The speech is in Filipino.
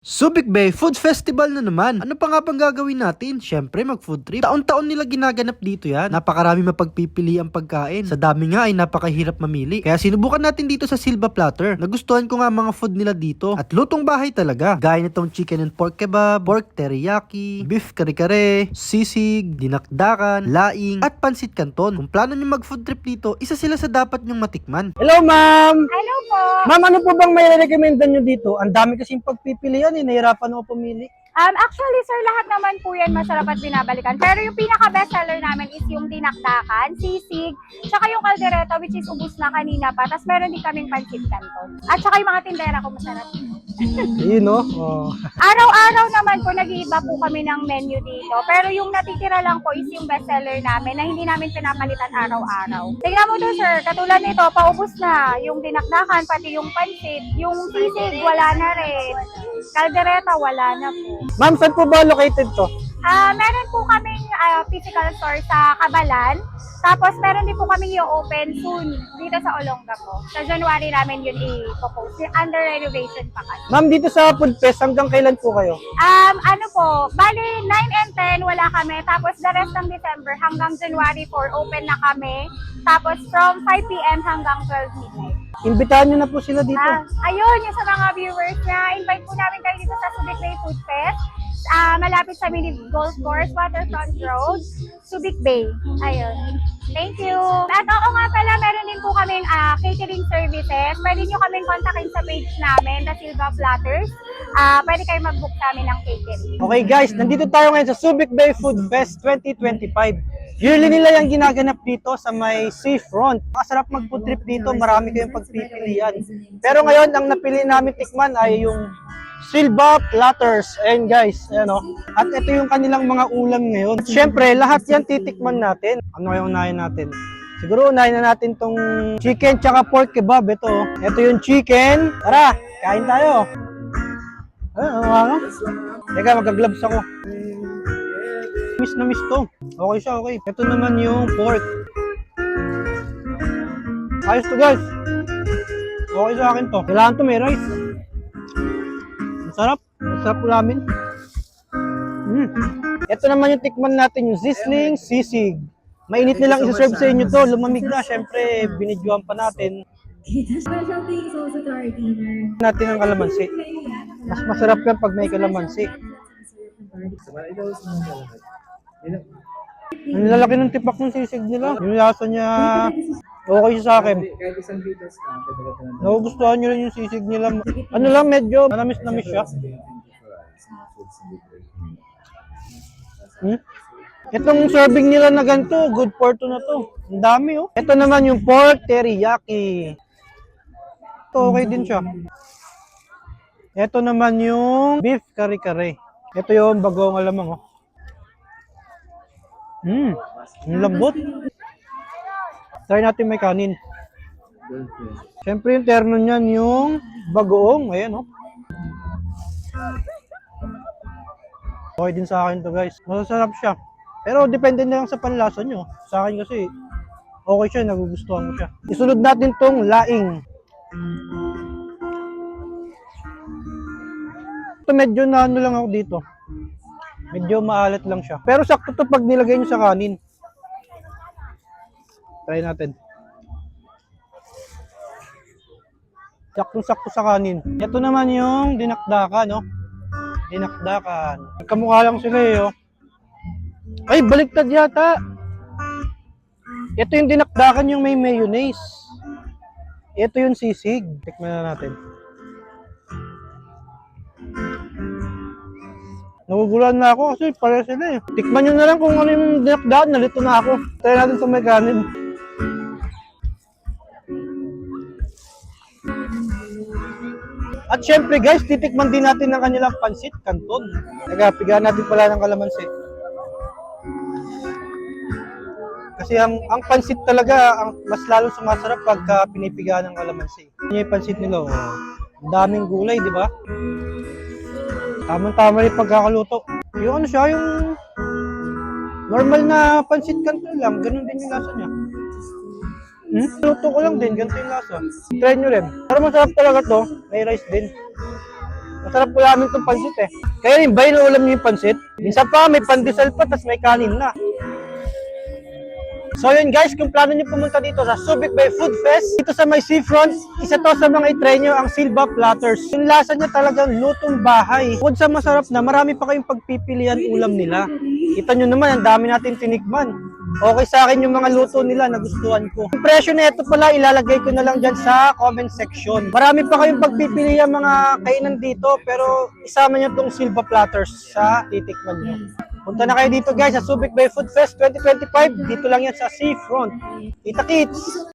Subic Bay Food Festival na naman. Ano pa nga bang gagawin natin? Syempre mag-food trip. Taon-taon nila ginaganap dito yan. Napakarami mapagpipili ang pagkain. Sa dami nga ay napakahirap mamili. Kaya sinubukan natin dito sa Silva Platter. Nagustuhan ko nga mga food nila dito. At lutong bahay talaga. Gaya nitong chicken and pork kebab, pork teriyaki, beef kare-kare, sisig, dinakdakan, laing, at pansit canton. Kung plano nyo mag-food trip dito, isa sila sa dapat nyong matikman. Hello, ma'am! Hello po. Ma'am, ano po bang may recommenda nyo dito? Ang dami kasing pagpipilian, nahihirapan ako pumili. Actually, sir, lahat naman po yan masarap at binabalikan. Pero yung pinaka-bestseller namin is yung dinakdakan, sisig, tsaka yung kaldereta, which is ubus na kanina pa. Tapos meron din kaming pansit canton. At tsaka yung mga tindera ko masarap. Yun, no? Oh. Araw-araw naman po, nag-iiba po kami ng menu dito. Pero yung natitira lang po is yung bestseller namin na hindi namin pinapalitan araw-araw. Tingnan mo to, sir. Katulad nito, paubos na yung dinakdakan, pati yung pansit. Yung sisig, wala na rin. Kaldereta, wala na po. Ma'am, saan po ba located to? Meron po kaming physical store sa Cabalan. Tapos meron din po kaming i-open soon dito sa Olonga po. Sa January namin yun i-propose. Under renovation pa kasi. Ma'am, dito sa Food Fest, hanggang kailan po kayo? Ano po, bali 9 and 10 wala kami. Tapos the rest ng December hanggang January 4 open na kami. Tapos from 5 p.m. hanggang 12 midnight. Imbitahan nyo na po sila dito. Ayun, yung sa mga viewers na invite po namin kayo dito sa Subic Bay Food Fest. Malapit sa Mini Golf Course, Waterfront Road, Subic Bay. Ayun. Thank you. At oo nga pala, meron din po kaming catering services. Pwede nyo kaming kontakin sa page namin, The Silva Platters. Pwede kayo mag-book sa amin ng catering. Okay guys, nandito tayo ngayon sa Subic Bay Food Fest 2025. Yearly nila yung ginaganap dito sa may seafront. Masarap mag-food trip dito, marami kayong pagpipilian. Pero ngayon, ang napili namin tikman ay yung Silva Platters. Ayan guys, ayan o. At ito yung kanilang mga ulam ngayon. Siyempre, lahat yan titikman natin. Ano yung unahin natin? Siguro unahin na natin tong chicken tsaka pork kebab. Ito yung chicken. Tara, kain tayo. Ano? Teka, magka-gloves ako. Miss na miss to. Okay siya, okay. Ito naman yung pork. Ayos to guys. Okay sa akin to. Kailangan to may rice. Masarap. Masarap ulamin. Ito naman yung tikman natin, yung sizzling sisig. Mainit nilang isa-serve sa inyo to. Lumamig na. Siyempre, binidyoan pa natin. Special thanks also to our dinner. Natin ang kalamansi. Mas masarap yan pag may kalamansi. Ang lalaki ng tipak ng sisig nila. Yung lasa niya, okay sa akin. Nagugustuhan nyo rin yung sisig nila. Ano lang, medyo manamis-namis siya. Itong serving nila na ganito, good for two na to. Ang dami oh. Ito naman yung pork teriyaki. Ito okay din siya. Ito naman yung beef kare-kare. Ito yung bagong alamang oh. Ang lambot. Try natin may kanin. Siyempre yung terno niyan yung bagoong. Ayan oh. Okay din sa akin to guys. Masasarap siya. Pero depende na lang sa panlasa nyo. Sa akin kasi okay siya, nagugustuhan ko siya. Isunod natin tong laing. Ito medyo na ano lang ako dito. Medyo maalat lang siya. Pero sakto to pag nilagay nyo sa kanin. Try natin. Sakto-sakto sa kanin. Ito naman yung dinakdakan, no? Dinakdakan. Kamukha lang sila eh, oh. Ay, baliktad yata. Ito yung dinakdakan yung may mayonnaise. Ito yung sisig. Tikman na natin. Nagugulan na ako kasi pare sila eh. Tikman nyo na lang kung ano yung dinakdakan. Nalito na ako. Try natin sa may kanin. At syempre guys, titikman din natin ng kanilang pansit canton. Nagapigaan natin pala ng kalamansi. Kasi ang pansit talaga, mas lalo sumasarap pagka pinipigaan ng kalamansi. Yan yung pansit nila, oh. Ang daming gulay, di ba? Tamang-tama rin pagkakaluto. Yung ano siya, yung normal na pansit canton lang, ganun din yung lasa niya. Luto ko lang din, ganito yung lasa. Try nyo rin. Pero masarap talaga to, may rice din. Masarap po namin itong pansit eh. Kaya rin ba inuulam niyo yung pansit? Minsan pa may pandesal pa, tas may kanin na. So yun guys, kung plano niyo pumunta dito sa Subic Bay Food Fest, dito sa may seafront, isa to sa mga itry nyo ang Silva Platters. Yung lasa niya talagang lutong bahay. Bukod sa masarap na, marami pa kayong pagpipilian ulam nila. Kita nyo naman, ang dami natin tinikman. Okay sa akin yung mga luto nila, nagustuhan ko. Yung presyo na ito pala, ilalagay ko na lang dyan sa comment section. Marami pa kayong pagpipilian mga kainan dito, pero isama nyo tong Silva Platters sa titikman nyo. Punta na kayo dito guys sa Subic Bay Food Fest 2025. Dito lang yan sa seafront. Kita kits!